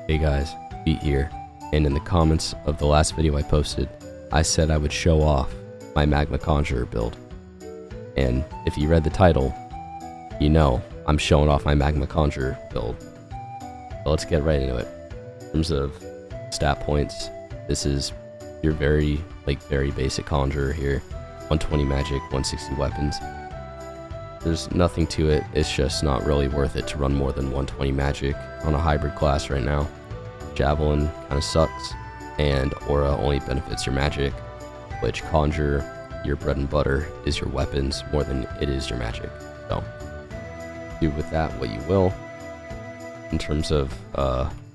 Hey guys, Pete here, and in the comments of the last video I posted, I said I would show off my magma Conjurer build. And if you read the title, you know I'm showing off my magma Conjurer build. So let's get right into it. In terms of stat points, this is your very basic Conjurer here. 120 magic, 160 weapons. There's nothing to it, it's just not really worth it to run more than 120 magic on a hybrid class right now. Javelin kinda sucks, and Aura only benefits your magic, which Conjure, your bread and butter, is your weapons more than it is your magic. So, do with that what you will. In terms of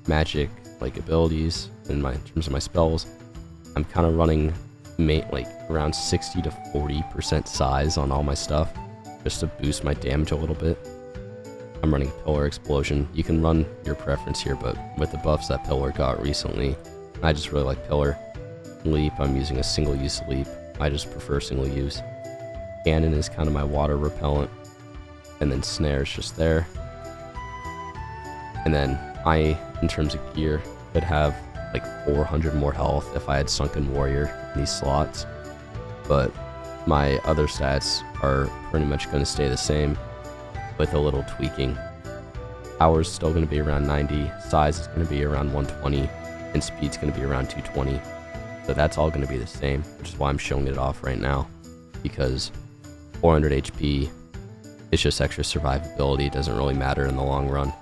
magic abilities, in terms of my spells, I'm kinda running around 60 to 40% size on all my stuff, just to boost my damage a little bit. I'm running Pillar Explosion. You can run your preference here, but with the buffs that Pillar got recently, I just really like Pillar. Leap, I'm using a single use leap. I just prefer single use. Cannon is kind of my water repellent, and then Snare is just there. And then in terms of gear, could have 400 more health if I had Sunken Warrior in these slots, but my other stats are pretty much going to stay the same with a little tweaking. Power is still going to be around 90, size is going to be around 120, and speed's going to be around 220. So that's all going to be the same, which is why I'm showing it off right now, because 400 HP is just extra survivability, it doesn't really matter in the long run.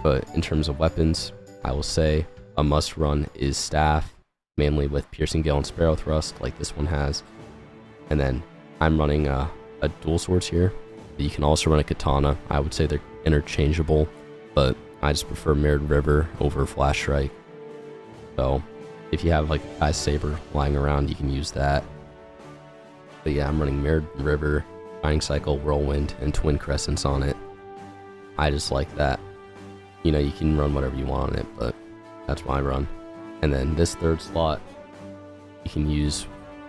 But in terms of weapons, I will say a must run is Staff, mainly with Piercing Gale and Sparrow Thrust like this one has. And then I'm running a dual swords here. You can also run a katana. I would say they're interchangeable, but I just prefer Mirrored River over Flash Strike. So if you have a Kai Saber lying around, you can use that. But yeah, I'm running Mirrored River, Shining Cycle, Whirlwind, and Twin Crescents on it. I just like that. You know, you can run whatever you want on it, but that's what I run. And then this third slot, you can use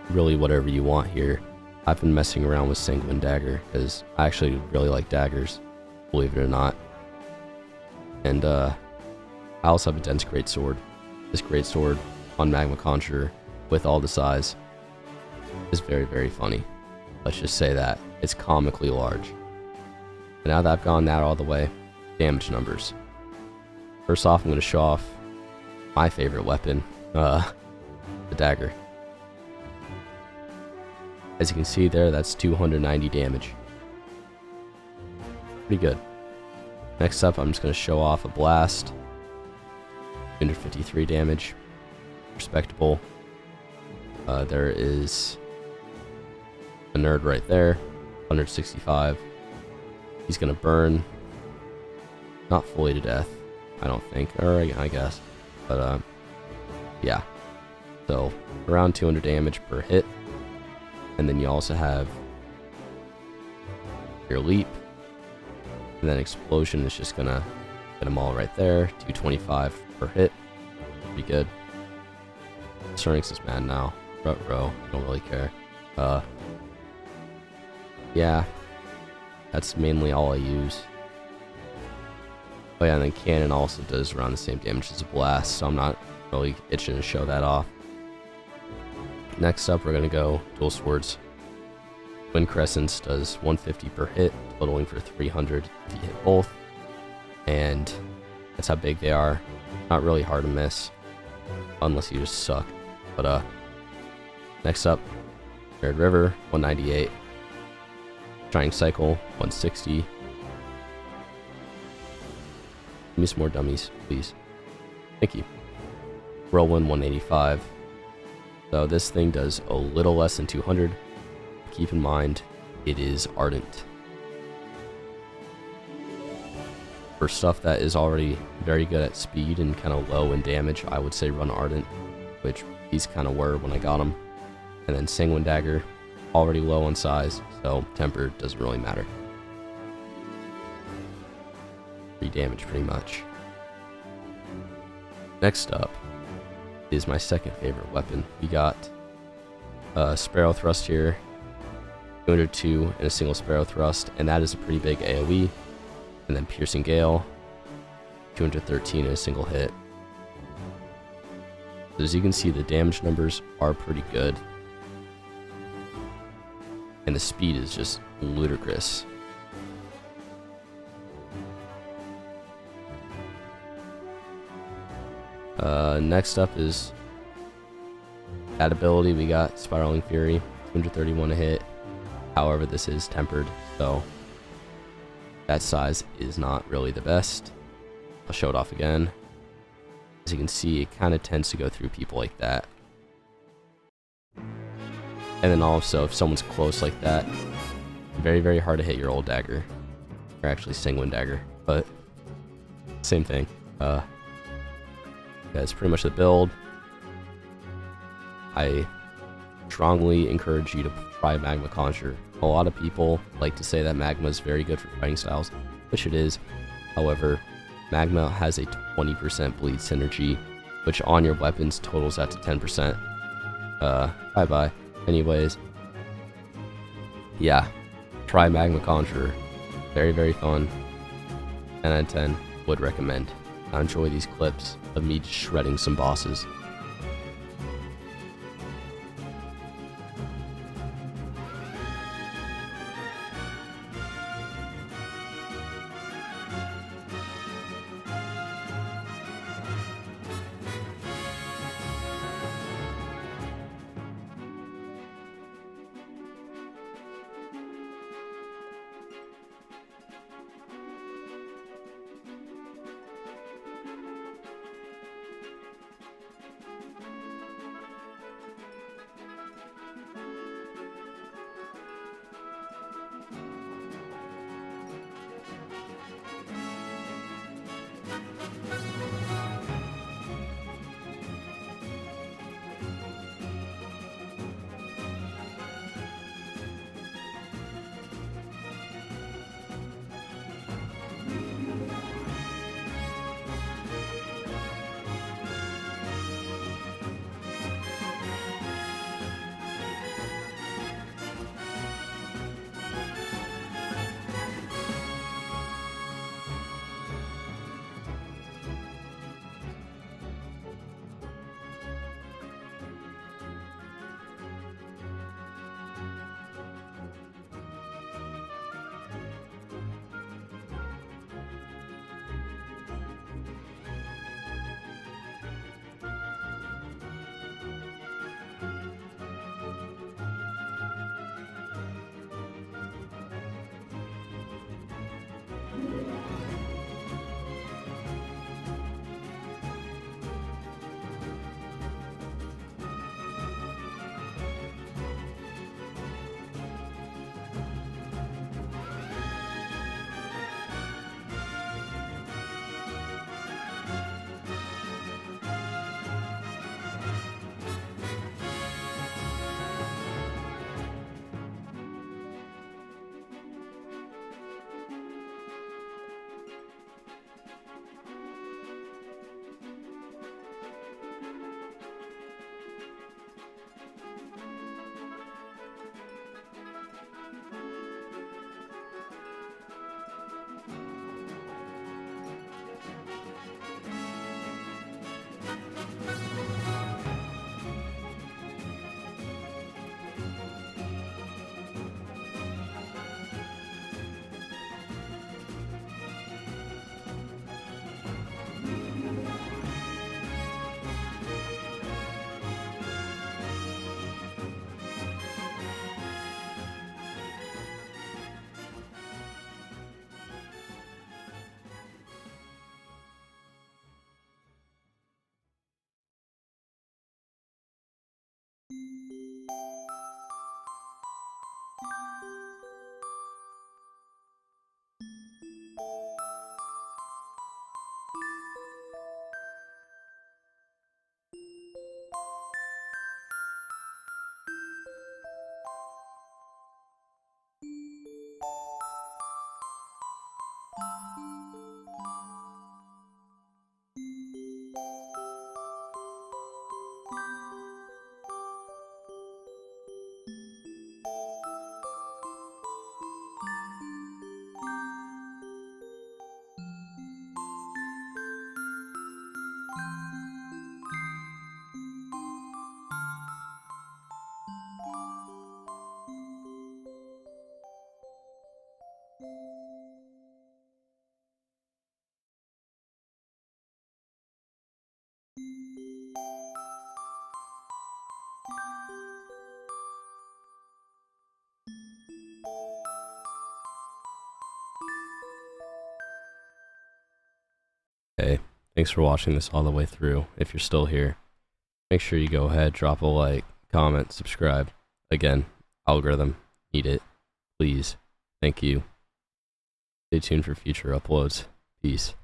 really whatever you want here. I've been messing around with Sanguine Dagger because I actually really like daggers, believe it or not. And I also have a Dense Greatsword. This Greatsword on Magma Conjurer with all the size is very, very funny. Let's just say that. It's comically large. And now that I've gone that all the way, damage numbers. First off, I'm going to show off my favorite weapon, the dagger. As you can see there, that's 290 damage. Pretty good. Next up, I'm just going to show off a blast. 253 damage. Respectable. There is a nerd right there. 165. He's going to burn. Not fully to death, I don't think. Or I guess. But, yeah. So, around 200 damage per hit. And then you also have your leap. And then explosion is just gonna get them all right there. 225 per hit. Pretty good. Syrinx is mad now. Rut row, don't really care. Yeah. That's mainly all I use. Oh yeah, and then cannon also does around the same damage as a blast, so I'm not really itching to show that off. Next up, we're going to go dual swords. Twin Crescents does 150 per hit, totaling for 300 if you hit both. And that's how big they are. Not really hard to miss, unless you just suck. But next up, Mirrored River, 198. Shining Cycle, 160. Give me some more dummies, please. Thank you. Whirlwind, 185. So this thing does a little less than 200. Keep in mind, it is Ardent. For stuff that is already very good at speed and kind of low in damage, I would say run Ardent, which these kind of were when I got them. And then Sanguine Dagger, already low on size, so temper doesn't really matter. Free damage pretty much. Next up is my second favorite weapon. We got Sparrow Thrust here, 202 and a single Sparrow Thrust, and that is a pretty big AoE. And then Piercing Gale, 213 in a single hit. As you can see, the damage numbers are pretty good. And the speed is just ludicrous. Next up is that ability. We got Spiraling Fury, 231 a hit. However, this is tempered, so that size is not really the best. I'll show it off again. As you can see, it kind of tends to go through people like that. And then also, if someone's close like that, very, very hard to hit your old dagger. Or actually Sanguine Dagger, but same thing. That's pretty much the build. I strongly encourage you to try Magma Conjurer. A lot of people like to say that Magma is very good for fighting styles, which it is. However, Magma has a 20% bleed synergy, which on your weapons totals out to 10%. Bye-bye. Anyways, yeah, try Magma Conjurer. Very, very fun. 10 out of 10, would recommend. I enjoy these clips of me just shredding some bosses. Hey, thanks for watching this all the way through. If you're still here, make sure you go ahead, drop a like, comment, subscribe. Again, algorithm, need it. Please. Thank you. Stay tuned for future uploads. Peace.